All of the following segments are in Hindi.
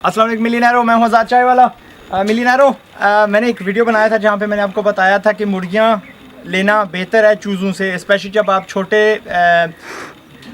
अस्सलाम वालेकुम मिलियनेरो, मैं हूं आज़ाद चाय वाला। मिलियनेरो, मैंने एक वीडियो बनाया था जहां पे मैंने आपको बताया था कि मुर्गियां लेना बेहतर है चूज़ों से, स्पेशली जब आप छोटे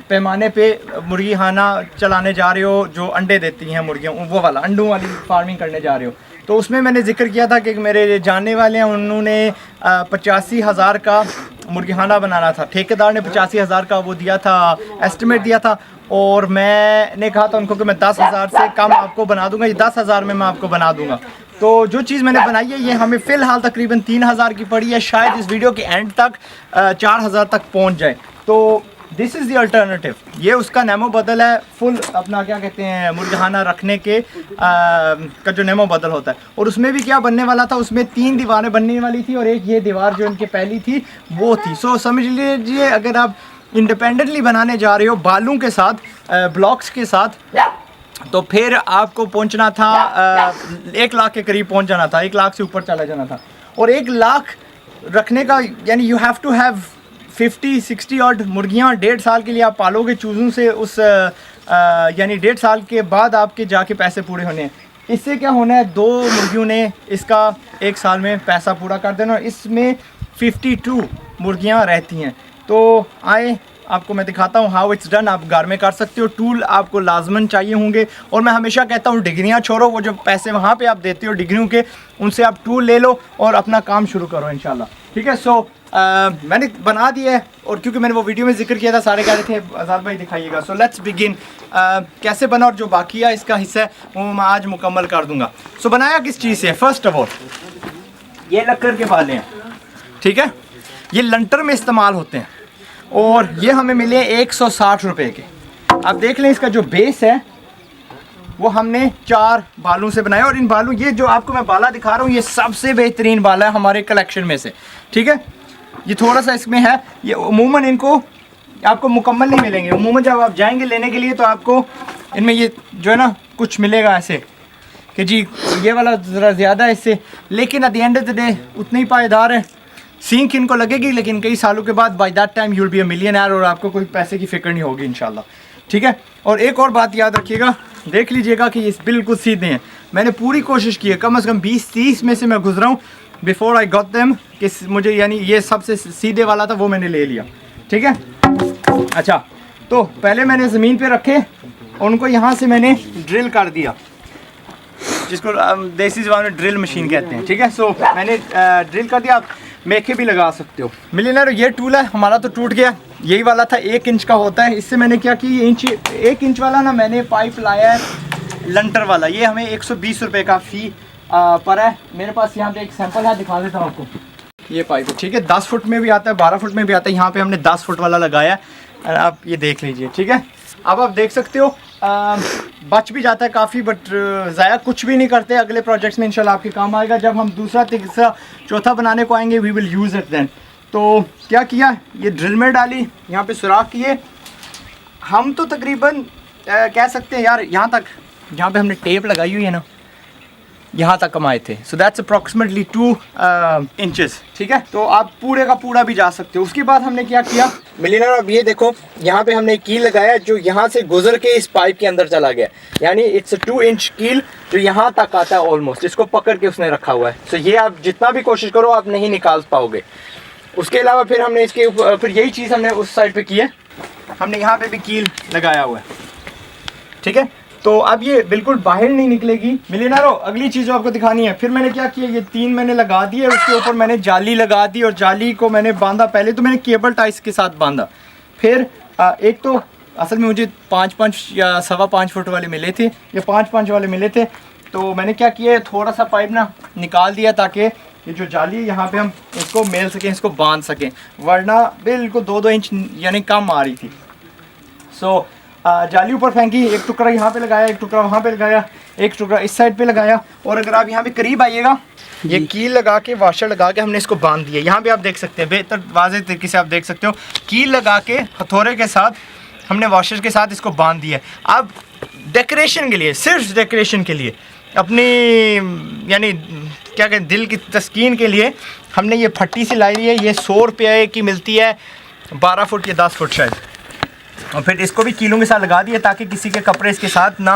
पैमाने पे मुर्गी खाना चलाने जा रहे हो जो अंडे देती हैं मुर्गियां, वो वाला अंडों वाली फार्मिंग करने जा रहे हो। तो उसमें मैंने जिक्र किया था कि मेरे जानने वाले हैं, उन्होंने 85,000 का मुर्गी खाना बनाना था। ठेकेदार ने 85,000 का वो दिया था, एस्टिमेट दिया था, और मैंने कहा था उनको कि मैं 10,000 से कम आपको बना दूंगा, ये 10,000 में मैं आपको बना दूंगा। तो जो चीज़ मैंने बनाई है ये हमें फ़िलहाल तकरीबन 3,000 की पड़ी है, शायद इस वीडियो के एंड तक 4,000 तक पहुंच जाए। तो दिस इज़ दी अल्टरनेटिव, ये उसका नेमो बदल है, फुल अपना क्या कहते हैं मुर्गिखाना रखने के का जो नेमो बदल होता है। और उसमें भी क्या बनने वाला था, उसमें 3 दीवारें बनने वाली थी और एक ये दीवार जो इनके पहली थी वो थी। सो समझ लीजिए अगर आप इंडिपेंडेंटली बनाने जा रहे हो बालूं के साथ, ब्लॉक्स के साथ, तो फिर आपको पहुंचना था 1 लाख के करीब पहुंच जाना था, 1 लाख से ऊपर चला जाना था। और 1 लाख रखने का यानी you have to have 50-60 odd मुर्गियाँ 1.5 साल के लिए आप पालोगे चूज़ों से, उस यानी 1.5 साल के बाद आपके जाके पैसे पूरे होने हैं। इससे क्या होना है, 2 मुर्गियों ने इसका 1 साल में पैसा पूरा कर देना। और इसमें 52 मुर्गियाँ रहती हैं। तो आए आपको मैं दिखाता हूँ हाउ इट्स डन। आप घर में कर सकते हो, टूल आपको लाजमन चाहिए होंगे। और मैं हमेशा कहता हूँ डिग्रियाँ छोड़ो, वो जो पैसे वहाँ पे आप देते हो डिग्रियों के, उनसे आप टूल ले लो और अपना काम शुरू करो इंशाल्लाह, ठीक है। सो मैंने बना दिया है, और क्योंकि मैंने वो वीडियो में जिक्र किया था, सारे कह रहे थे आज़ाद भाई दिखाइएगा। So let's begin. कैसे बना और जो बाकी है इसका हिस्सा है वो मैं आज मुकम्मल कर दूँगा। सो बनाया किस चीज़ से? फर्स्ट ऑफ ऑल ये लक्कर के पाले हैं, ठीक है, ये लंटर में इस्तेमाल होते हैं और ये हमें मिले 160 रुपये के। आप देख लें इसका जो बेस है वो हमने 4 बालों से बनाया। और इन बालों, ये जो आपको मैं बाला दिखा रहा हूँ ये सबसे बेहतरीन बाला है हमारे कलेक्शन में से, ठीक है। ये थोड़ा सा इसमें है, ये उमूमन इनको आपको मुकम्मल नहीं मिलेंगे। उमूमन जब आप जाएंगे लेने के लिए तो आपको इनमें ये जो है ना कुछ मिलेगा ऐसे कि जी ये वाला ज़रा ज़्यादा है इससे, लेकिन at the end of the day उतने ही पायदार है। सींख इनको लगेगी लेकिन कई सालों के बाद by that time you will be a millionaire और आपको कोई पैसे की फ़िक्र नहीं होगी इंशाल्लाह, ठीक है। और एक और बात याद रखिएगा, देख लीजिएगा कि ये बिल्कुल सीधे हैं। मैंने पूरी कोशिश की है, कम से कम 20-30 में से मैं गुजरा हूँ बिफोर आई गॉट देम, कि मुझे यानी ये सबसे सीधे वाला था वो मैंने ले लिया, ठीक है। अच्छा, तो पहले मैंने ज़मीन पे रखे और उनको यहाँ से मैंने ड्रिल कर दिया, जिसको देसी ज़बान में ड्रिल मशीन कहते हैं, ठीक है। सो मैंने ड्रिल कर दिया। आप मेखे भी लगा सकते हो। मिलियनेरो, ये टूल है हमारा तो टूट गया, यही वाला था 1 इंच का होता है। इससे मैंने क्या की, 1 इंच वाला ना मैंने पाइप लाया है लंटर वाला, ये हमें 120 रुपये का फ़ी पर है। मेरे पास यहाँ पे एक सैंपल है, दिखा देता हूँ आपको। ये पाइप है, ठीक है, 10 फुट में भी आता है, 12 फुट में भी आता है। यहाँ पे हमने 10 फुट वाला लगाया है, आप ये देख लीजिए, ठीक है। अब आप देख सकते हो बच भी जाता है काफ़ी, बट ज़ाया कुछ भी नहीं करते। अगले प्रोजेक्ट्स में इंशाल्लाह आपके काम आएगा। जब हम दूसरा, तीसरा, चौथा बनाने को आएंगे we will use it then. तो क्या किया, ये ड्रिल में डाली, यहाँ पे सुराख किए। हम तो तकरीबन कह सकते हैं यार यहाँ तक, जहाँ पे हमने टेप लगाई हुई है ना, यहाँ तक कमाए थे। सो दैट्स अप्रॉक्सीमेटली 2 इंचेस, ठीक है। तो आप पूरे का पूरा भी जा सकते हो। उसके बाद हमने क्या किया मिलियनेरो, अब ये देखो यहाँ पे हमने कील लगाया जो यहाँ से गुजर के इस पाइप के अंदर चला गया, यानी इट्स 2 इंच कील जो यहाँ तक आता है ऑलमोस्ट, इसको पकड़ के उसने रखा हुआ है। सो ये आप जितना भी कोशिश करो आप नहीं निकाल पाओगे। उसके अलावा फिर हमने इसके ऊपर फिर यही चीज़ हमने उस साइड पे की है, हमने यहाँ पे भी कील लगाया हुआ है, ठीक है। तो अब ये बिल्कुल बाहर नहीं निकलेगी। मिलियनेरो, अगली चीज़ जो आपको दिखानी है, फिर मैंने क्या किया, ये 3 मैंने लगा दिए, उसके ऊपर मैंने जाली लगा दी और जाली को मैंने बांधा। पहले तो मैंने केबल टाइस के साथ बांधा, फिर एक तो असल में मुझे 5-5 या 5.25 फुट वाले मिले थे, या 5-5 वाले मिले थे। तो मैंने क्या किया, थोड़ा सा पाइप ना निकाल दिया ताकि ये जो जाली है यहाँ पे हम इसको मेल सकें, इसको बांध सकें, वरना बिल्कुल 2-2 इंच यानी कम आ रही थी। सो जाली ऊपर फेंकी, एक टुकड़ा यहाँ पे लगाया, एक टुकड़ा वहाँ पे लगाया, एक टुकड़ा इस साइड पे लगाया। और अगर आप यहाँ पे करीब आइएगा, ये कील लगा के, वाशर लगा के हमने इसको बांध दिया। यहाँ पे आप देख सकते हैं, बेहतर वाज़ेह तरीके से आप देख सकते हो, कील लगा के हथौरे के साथ हमने वाशर के साथ इसको बांध दिया। अब डेकोरेशन के लिए, सिर्फ डेकोरेशन के लिए, अपनी यानी क्या कहते दिल की तस्कीन के लिए हमने ये फट्टी सी लाई है। ये 100 रुपये की मिलती है, 12 फुट या 10 फुट शायद। और फिर इसको भी कीलों के साथ लगा दिया ताकि किसी के कपड़े इसके साथ ना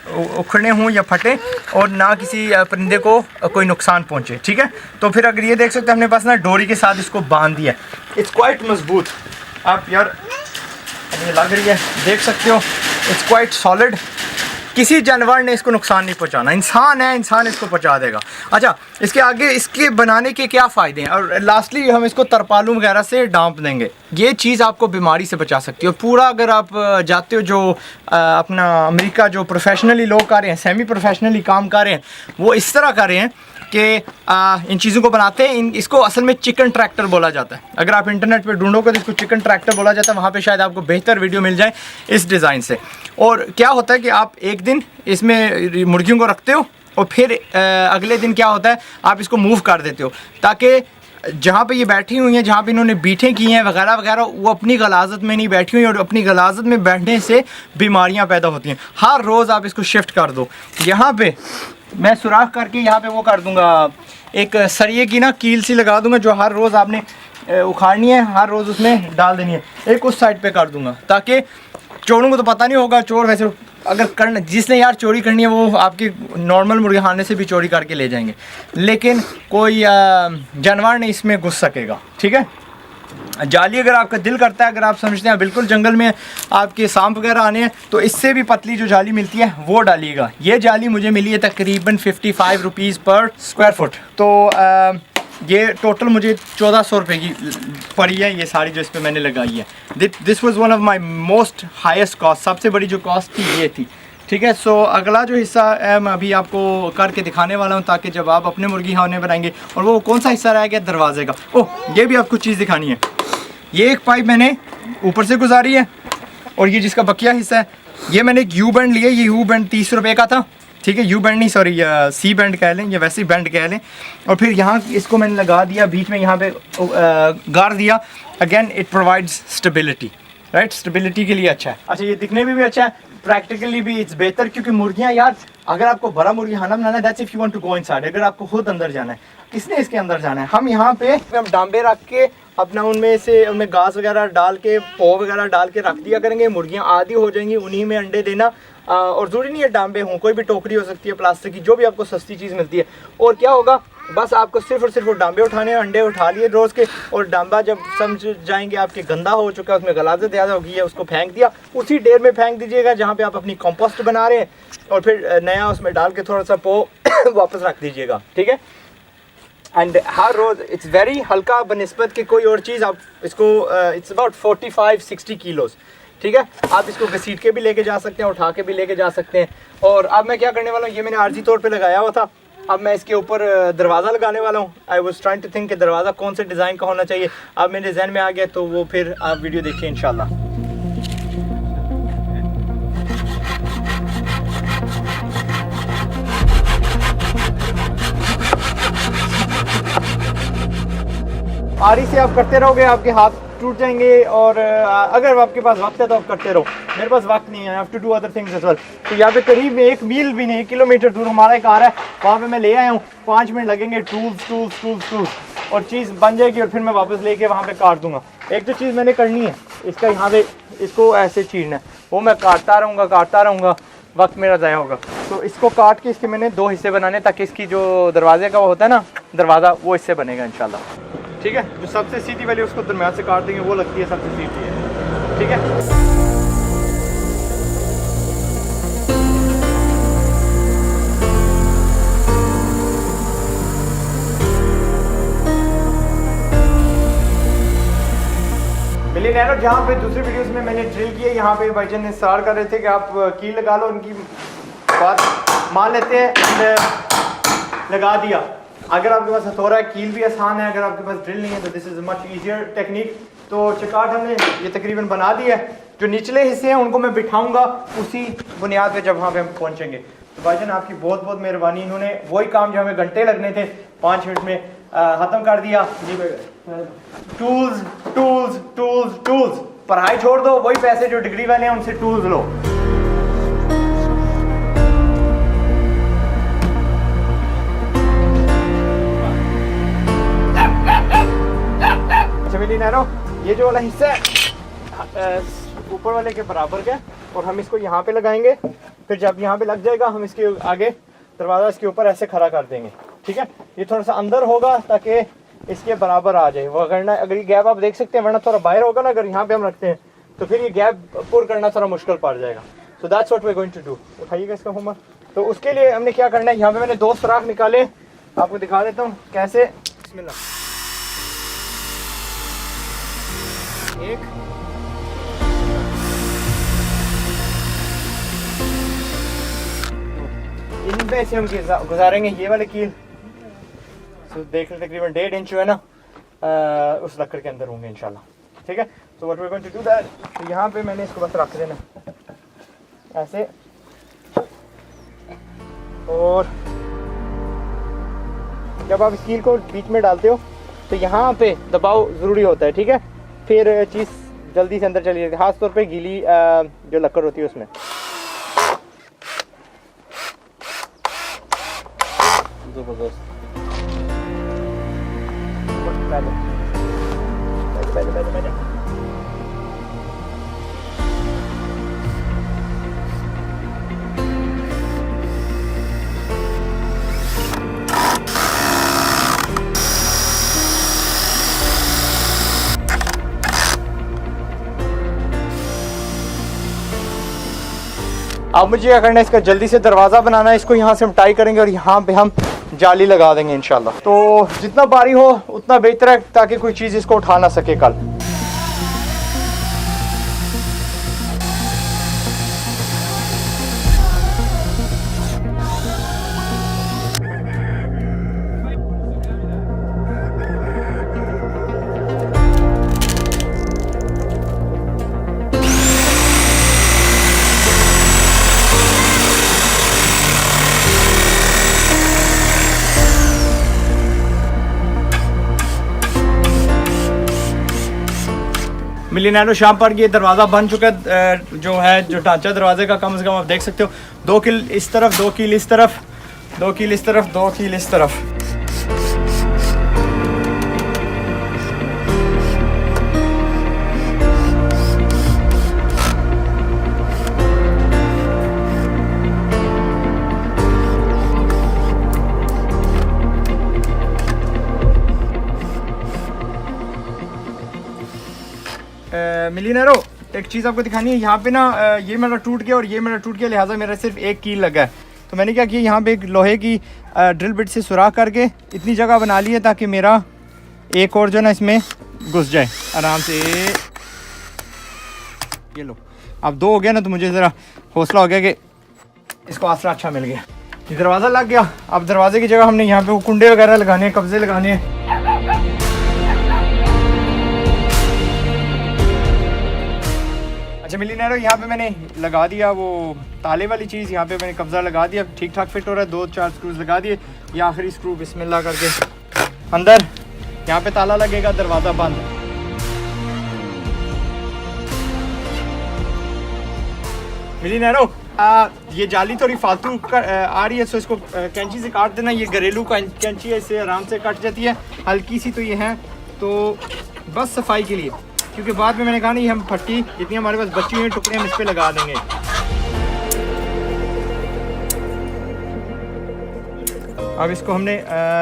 उखड़ने हों या फटे और ना किसी परिंदे को कोई नुकसान पहुंचे, ठीक है। तो फिर अगर ये देख सकते हैं हमने पास ना डोरी के साथ इसको बांध दिया, इट्स क्वाइट मजबूत। आप यार ये लग रही है, देख सकते हो, इट्स क्वाइट सॉलिड। किसी जानवर ने इसको नुकसान नहीं पहुंचाना, इंसान है, इंसान इसको पहुंचा देगा। अच्छा, इसके आगे इसके बनाने के क्या फ़ायदे हैं, और लास्टली हम इसको तरपालू वगैरह से ढांप देंगे। ये चीज़ आपको बीमारी से बचा सकती है। और पूरा अगर आप जाते हो जो अपना अमेरिका जो प्रोफेशनली लोग कर रहे हैं, सेमी प्रोफेशनली काम कर रहे हैं, वो इस तरह कर रहे हैं कि इन चीज़ों को बनाते हैं। इसको असल में चिकन ट्रैक्टर बोला जाता है। अगर आप इंटरनेट पे ढूंढोगे तो इसको चिकन ट्रैक्टर बोला जाता है। वहाँ पे शायद आपको बेहतर वीडियो मिल जाए इस डिज़ाइन से। और क्या होता है कि आप एक दिन इसमें मुर्गियों को रखते हो और फिर अगले दिन क्या होता है, आप इसको मूव कर देते हो ताकि जहाँ पे ये बैठी हुई हैं, जहाँ पे इन्होंने बीठें की हैं वगैरह वगैरह, वो अपनी गलाजत में नहीं बैठी हुई, और अपनी गलाजत में बैठने से बीमारियाँ पैदा होती हैं। हर रोज़ आप इसको शिफ्ट कर दो। यहाँ पे मैं सुराख करके यहाँ पे वो कर दूँगा, एक सरिये की ना कील सी लगा दूँगा, जो हर रोज़ आपने उखाड़नी है, हर रोज़ उसमें डाल देनी है। एक उस साइड पे कर दूँगा ताकि चोरों को तो पता नहीं होगा। चोर वैसे अगर करना, जिसने यार चोरी करनी है वो आपके नॉर्मल मुर्गे खाने से भी चोरी करके ले जाएंगे, लेकिन कोई जानवर नहीं इसमें घुस सकेगा, ठीक है। जाली अगर आपका दिल करता है, अगर आप समझते हैं बिल्कुल जंगल में आपके सांप वगैरह आने हैं, तो इससे भी पतली जो जाली मिलती है वो डालिएगा। ये जाली मुझे मिली है तकरीबन 55 रुपीज़ पर स्क्वायर फुट। तो ये टोटल मुझे 1400 रुपये की पड़ी है, ये सारी जो इस पर मैंने लगाई है। This was one of my most highest cost, सबसे बड़ी जो कॉस्ट थी ये थी, ठीक है। सो अगला जो हिस्सा है मैं अभी आपको करके दिखाने वाला हूँ, ताकि जब आप अपने मुर्गी खाने बनाएंगे। और वो कौन सा हिस्सा रह गया, दरवाजे का। ओह, ये भी आपको चीज़ दिखानी है। ये एक पाइप मैंने ऊपर से गुजारी है, और ये जिसका बकिया हिस्सा है, ये मैंने एक यू बैंड लिया। ये यू बैंड 30 रुपये का था, ठीक है। यू बैंड नहीं, सॉरी, सी बैंड कह लें या वैसे ही बैंड कह लें। और फिर यहाँ इसको मैंने लगा दिया बीच में, यहाँ पे गाड़ दिया। Again it provides stability, right, stability के लिए अच्छा है। अच्छा, ये दिखने में भी अच्छा है, प्रैक्टिकली भी इट्स बेहतर, क्योंकि मुर्गियाँ यार, अगर आपको बड़ा मुर्गी खाना बनाना है, that's if you want to go inside. अगर आपको खुद अंदर जाना है, किसने इसके अंदर जाना है। हम यहाँ पे हम डांबे रख के अपना उनमें घास वगैरह डाल के, पो वगैरह डाल के रख दिया करेंगे। मुर्गियाँ आदी हो जाएंगी उन्हीं में अंडे देना। और ज़रूरी नहीं है डांबे हों, कोई भी टोकरी हो सकती है प्लास्टिक की, जो भी आपको सस्ती चीज़ मिलती है। और क्या होगा, बस आपको सिर्फ और सिर्फ वो डांबे उठाने हैं, अंडे उठा लिए रोज़ के, और डांबा जब समझ जाएंगे आपके गंदा हो चुका है, उसमें गलाजत ज़्यादा होगी है, उसको फेंक दिया, उसी ढेर में फेंक दीजिएगा जहाँ पे आप अपनी कंपोस्ट बना रहे हैं, और फिर नया उसमें डाल के थोड़ा सा पो वापस रख दीजिएगा, ठीक है। एंड हर रोज़ इट्स वेरी हल्का बनिस्बत कि कोई और चीज़। आप इसको इट्स अबाउट 45-60 किलोज़, ठीक है। आप इसको घसीट के भी लेके जा सकते हैं, उठा के भी लेके जा सकते हैं। और अब मैं क्या करने वाला हूँ, ये मैंने आर्जी तौर पे लगाया हुआ था, अब मैं इसके ऊपर दरवाज़ा लगाने वाला हूँ। I was trying to think कि दरवाज़ा कौन से डिज़ाइन का होना चाहिए। अब मेरे जहन में आ गया, तो वो फिर आप वीडियो देखिए इंशाल्लाह। आरी से आप करते रहोगे, आपके हाथ टूट जाएंगे। और अगर आपके पास वक्त है तो आप करते रहो। मेरे पास वक्त नहीं है, I have to do other things as well. तो यहाँ पे करीब 1 मील भी नहीं, 1 किलोमीटर दूर हमारा एक कार है, वहाँ पे मैं ले आया हूँ। 5 मिनट लगेंगे, टूल्स और चीज़ बन जाएगी, और फिर मैं वापस लेके वहाँ पे काट दूँगा। एक तो चीज़ मैंने करनी है, इसका यहाँ पे इसको ऐसे चीरना है, वो मैं काटता रहूँगा, वक्त मेरा ज़ाया होगा। तो इसको काट के इसके मैंने 2 हिस्से बनाने, ताकि इसकी जो दरवाजे का वो होता है ना दरवाज़ा, वो इससे बनेगा इंशाल्लाह, ठीक है। जो सबसे सीधी वाली उसको दरम्यान से काट देंगे, वो लगती है सबसे सीधी है, ठीक है। मिलियनेयर जहाँ पे दूसरी वीडियोस में मैंने ड्रिल किए, यहाँ पे भाईजान ने सवाल कर रहे थे कि आप कील लगा लो, उनकी बात मान लेते हैं, लगा दिया। अगर आपके पास हथौड़ा है, कील भी आसान है। अगर आपके पास ड्रिल नहीं है तो this is much easier technique. तो चकाट हमने ये तकरीबन बना दी है। जो निचले हिस्से हैं उनको मैं बिठाऊंगा उसी बुनियाद पे जब वहाँ पे हम पहुँचेंगे। तो भाईजान आपकी बहुत बहुत मेहरबानी, इन्होंने वही काम जो हमें घंटे लगने थे 5 मिनट में ख़त्म कर दिया। टूल्स, पढ़ाई छोड़ दो, वही पैसे जो डिग्री वाले हैं उनसे टूल्स लो। अच्छा मिलियनेरो, ये जो वाला हिस्सा है ऊपर वाले के बराबर का, और हम इसको यहाँ पे लगाएंगे, फिर जब यहाँ पे लग जाएगा हम इसके आगे दरवाज़ा इसके ऊपर ऐसे खड़ा कर देंगे, ठीक है। ये थोड़ा सा अंदर होगा ताकि इसके बराबर आ जाए, वो करना। अगर ये गैप आप देख सकते हैं, वरना थोड़ा बाहर होगा ना, अगर यहाँ पे हम रखते हैं तो फिर ये गैप पुर करना थोड़ा मुश्किल पड़ जाएगा। So that's what we are going to do. उठाइएगा इसका होमवर्क। तो उसके लिए हमने क्या करना है, यहाँ पे मैंने 2 सुराख निकाले, आपको दिखा देता हूँ कैसे। बिस्मिल्लाह। एक, इन पे से हम गुजारेंगे ये वाले कील। तो देख लें तकरीबन 1.5 इंच जो है ना उस लकड़ के अंदर होंगे इंशाल्लाह, ठीक है। तो what we are going to do that, तो यहाँ पे मैंने इसको बस रख देना ऐसे, और जब आप इस कील को बीच में डालते हो तो यहाँ पे दबाव ज़रूरी होता है, ठीक है। फिर चीज़ जल्दी से अंदर चली जाती है, खास तौर पे गीली जो लकड़ होती है उसमें। ज़बरदस्त। अब मुझे क्या करना है, इसका जल्दी से दरवाज़ा बनाना है। इसको यहाँ से हम टाई करेंगे और यहाँ पे हम जाली लगा देंगे इंशाल्लाह। तो जितना भारी हो उतना बेहतर है ताकि कोई चीज़ इसको उठा ना सके कल। मिलिनारो शाम पर ये दरवाज़ा बन चुका है, जो है जो ढांचा दरवाजे का कम से कम आप देख सकते हो। 2 कील इस तरफ, 2 कील इस तरफ, 2 कील इस तरफ, 2 कील इस तरफ। मिलिनेरो एक चीज़ आपको दिखानी है, यहाँ पे ना ये मेरा टूट गया और ये मेरा टूट गया, लिहाजा मेरा सिर्फ एक कील लगा है। तो मैंने क्या किया, यहाँ पे एक लोहे की ड्रिल बिट से सुराख करके इतनी जगह बना ली है ताकि मेरा एक और जो ना इसमें घुस जाए आराम से। ये लो, अब 2 हो गया ना, तो मुझे ज़रा हौसला हो गया कि इसको आसरा अच्छा मिल गया। ये दरवाज़ा लग गया। अब दरवाजे की जगह हमने यहाँ पे वो कुंडे वगैरह लगाने हैं, कब्जे लगाने हैं। अच्छा मिलिनेरो, यहाँ पे मैंने लगा दिया वो ताले वाली चीज़, यहाँ पे मैंने कब्जा लगा दिया, ठीक ठाक फिट हो रहा है। 2-4 स्क्रूज लगा दिए। ये आखिरी स्क्रू बिस्मिल्लाह करके अंदर, यहाँ पे ताला लगेगा, दरवाज़ा बंद। मिलिनेरो ये जाली थोड़ी फालतू आ रही है, सो इसको कैंची से काट देना। ये घरेलू कैंची है, इससे आराम से कट जाती है। हल्की सी तो ये है, तो बस सफाई के लिए, क्योंकि बाद में मैंने कहा नहीं, हम फट्टी जितनी हमारे पास बची हुई टुकड़े हम इस पर लगा देंगे। अब इसको हमने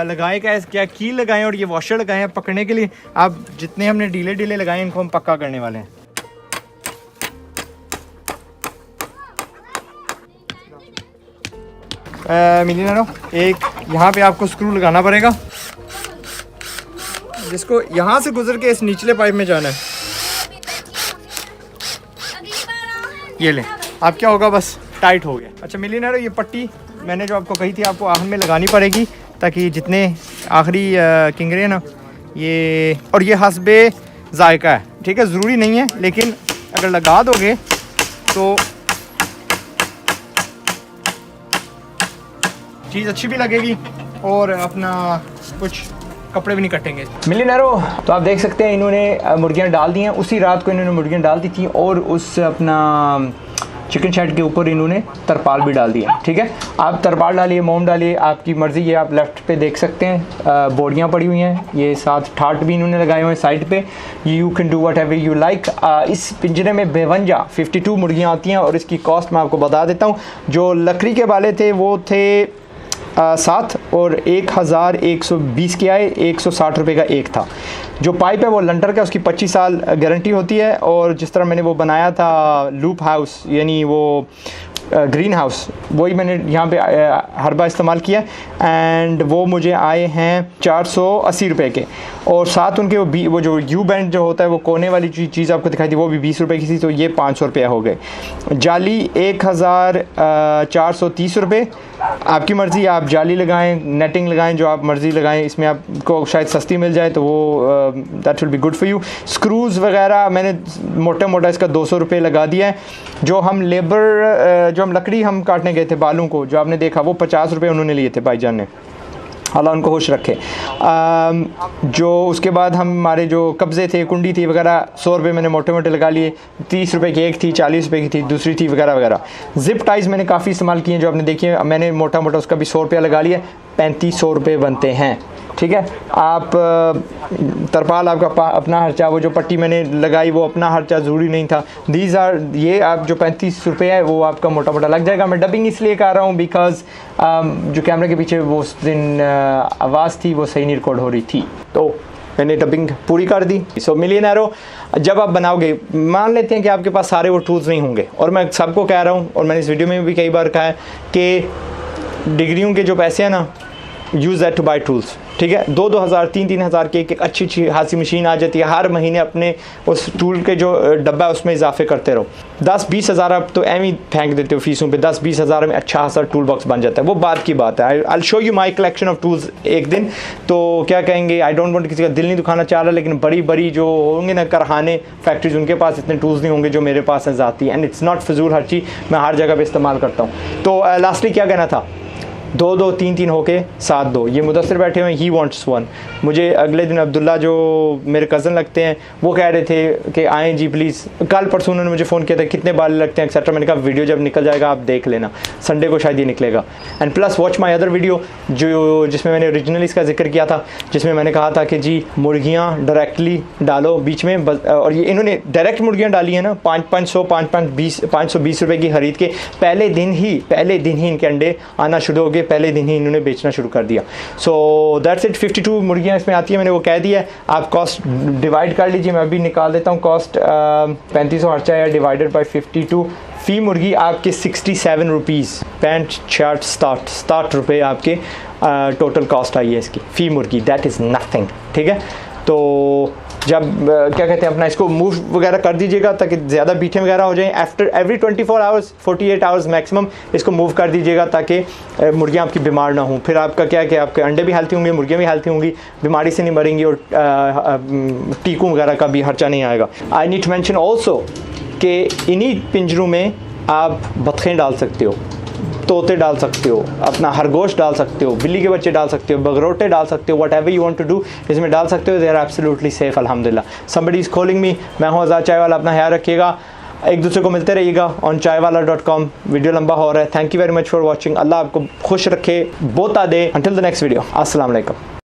लगाए क्या कील लगाए और ये वॉशर लगाए हैं पकड़ने के लिए। अब जितने हमने ढीले लगाए इनको हम पक्का करने वाले हैं। मिलिनेरो एक यहाँ पे आपको स्क्रू लगाना पड़ेगा, जिसको यहाँ से गुजर के इस निचले पाइप में जाना है। ये ले, अब क्या होगा, बस टाइट हो गया। अच्छा मिलिनेरो, ये पट्टी मैंने जो आपको कही थी आपको आखिर में लगानी पड़ेगी, ताकि जितने आखिरी किंगरे ना ये, और ये हस्बे जायका है, ठीक है, ज़रूरी नहीं है, लेकिन अगर लगा दोगे तो चीज़ अच्छी भी लगेगी और अपना कुछ कपड़े भी नहीं कटेंगे। मिलिनेरो, तो आप देख सकते हैं इन्होंने मुर्गियां डाल दी हैं। उसी रात को इन्होंने मुर्गियां डाल दी थी और उस अपना चिकन शेड के ऊपर इन्होंने तरपाल भी डाल दिया। ठीक है, आप तरपाल डालिए, मोम डालिए, आपकी मर्ज़ी। ये आप लेफ़्ट पे देख सकते हैं बोरियाँ पड़ी हुई हैं, ये साथ ठाट भी इन्होंने लगाए हुए हैं साइड पे। You can do what ever you like. इस पिंजरे में 52 मुर्गियाँ आती हैं और इसकी कॉस्ट मैं आपको बता देता हूँ। जो लकड़ी के वाले थे वो थे 7 और 1120 के आए, 160 रुपये का एक था। जो पाइप है वो लंटर का, उसकी 25 साल गारंटी होती है। और जिस तरह मैंने वो बनाया था लूप हाउस, यानी वो ग्रीन हाउस, वही मैंने यहाँ पे हरबा इस्तेमाल किया एंड वो मुझे आए हैं 480 रुपये के। और साथ उनके वो जो यू बैंड जो होता है, वो कोने वाली चीज़ आपको दिखाई थी, वो भी 20 रुपये की थी, तो ये 500 रुपये हो गए। जाली 1430 रुपये। आपकी मर्ज़ी, आप जाली लगाएं, नेटिंग लगाएं, जो आप मर्ज़ी लगाएं, इसमें आपको शायद सस्ती मिल जाए तो वो that will be good for you. Screws वगैरह मैंने मोटा इसका 200 रुपये लगा दिया है। जो हम लेबर जो हम लकड़ी हम काटने गए थे बालों को, जो आपने देखा, वो 50 रुपये उन्होंने लिए थे भाईजान ने, अल्लाह उनको खुश रखे। जो उसके बाद हमारे जो कब्ज़े थे, कुंडी थी वगैरह, 100 रुपये मैंने मोटे लगा लिए। 30 रुपये की एक थी, 40 रुपये की थी दूसरी थी, वगैरह वगैरह। जिप टाइज़ मैंने काफ़ी इस्तेमाल किए, जो आपने देखी है, मैंने मोटा उसका भी 100 रुपया लगा लिया। 3500 रुपये बनते हैं। ठीक है, आप तरपाल आपका अपना खर्चा, वो जो पट्टी मैंने लगाई वो अपना खर्चा, ज़रूरी नहीं था। दीज आर, ये आप जो 35 रुपये है वो आपका मोटा लग जाएगा। मैं डबिंग इसलिए कर रहा हूँ बिकॉज जो कैमरे के पीछे वो उस दिन आवाज़ थी वो सही नहीं रिकॉर्ड हो रही थी, तो मैंने डबिंग पूरी कर दी। सो मिलियनेरो, जब आप बनाओगे, मान लेते हैं कि आपके पास सारे वो टूल्स नहीं होंगे, और मैं सबको कह रहा हूँ और मैंने इस वीडियो में भी कई बार कहा है कि डिग्रियों के जो पैसे हैं ना, use that two by tools. ठीक है, 2-2 हज़ार 3-3 हज़ार की एक अच्छी खासी मशीन आ जाती है। हर महीने अपने उस टूल के जो डब्बा है उसमें इजाफे करते रहो। 10-20 हज़ार आप तो एम ही फेंक देते हो फीसों पे, 10-20 हज़ार में अच्छा खासा टूल बॉक्स बन जाता है। वो बात की बात है। I show you my collection of tools एक दिन, तो क्या कहेंगे, आई डोंट वांट, किसी का दिल नहीं दुखाना चाह रहा, लेकिन बड़ी जो होंगे ना कारखाने, फैक्ट्रीज, उनके पास इतने टूल्स नहीं होंगे जो मेरे पास है ज़ाती। एंड इट्स नॉट फजूल खर्ची, मैं हर जगह पर इस्तेमाल करता हूँ। तो लास्टली क्या कहना था, 2-2 3-3 होके 7-2। ये मुदस्सिर बैठे हुए हैं, ही वांट्स 1। मुझे अगले दिन अब्दुल्ला जो मेरे कज़न लगते हैं वो कह रहे थे कि आएँ जी प्लीज़। कल परसों उन्होंने मुझे फ़ोन किया था कितने बाल लगते हैं एक्सेट्रा। मैंने कहा वीडियो जब निकल जाएगा आप देख लेना, संडे को शायद ये निकलेगा। And plus watch my other video, जो जिसमें मैंने ओरिजिनली इसका जिक्र किया था, जिसमें मैंने कहा था कि जी मुर्गियाँ डायरेक्टली डालो बीच में, और ये इन्होंने डायरेक्ट मुर्गियाँ डाली है ना, 520 रुपये की खरीद के पहले दिन ही इनके अंडे आना शुरू हो गए, पहले दिन ही इन्होंने बेचना शुरू कर दिया। So that's it. 52 मुर्गियाँ इसमें आती हैं, मैंने वो कह दिया। आप कॉस्ट डिवाइड कर लीजिए, मैं अभी निकाल देता हूँ। कॉस्ट 3500 खर्चा है डिवाइडेड बाई 52, फ़ी मुर्गी आपके 67 रुपीज़, 60 रुपये आपके टोटल कॉस्ट आई है इसकी फ़ी मुर्गी। That is nothing. ठीक है, तो जब क्या कहते हैं, अपना इसको मूव वगैरह कर दीजिएगा ताकि ज़्यादा बीठे वगैरह हो जाएं। After every 24 hours, 48 hours maximum इसको मूव कर दीजिएगा ताकि मुर्गियाँ आपकी बीमार ना हों। फिर आपका क्या है कि आपके अंडे भी हेल्थी होंगे, मुर्गियाँ भी हेल्थी होंगी, बीमारी से नहीं मरेंगी, और टीकों वगैरह का भी खर्चा नहीं आएगा। I need to mention also कि इन्हीं पिंजरों में आप बतखें डाल सकते हो, तोते डाल सकते हो, अपना खरगोश डाल सकते हो, बिल्ली के बच्चे डाल सकते हो, बगरोटे डाल सकते हो, whatever you want to do इसमें डाल सकते हो। दे आर एब्सोल्युटली सेफ अल्हम्दुलिल्लाह। Somebody is calling me. मैं हूँ आज़ाद चाय वाला, अपना ख्याल रखिएगा, एक दूसरे को मिलते रहिएगा ऑन chaiwala.com। वीडियो लंबा हो रहा है। Thank you very much for watching. Allah आपको खुश रखे, बोता दे। अंटिल द नेक्स्ट वीडियो, अस्सलाम वालेकुम।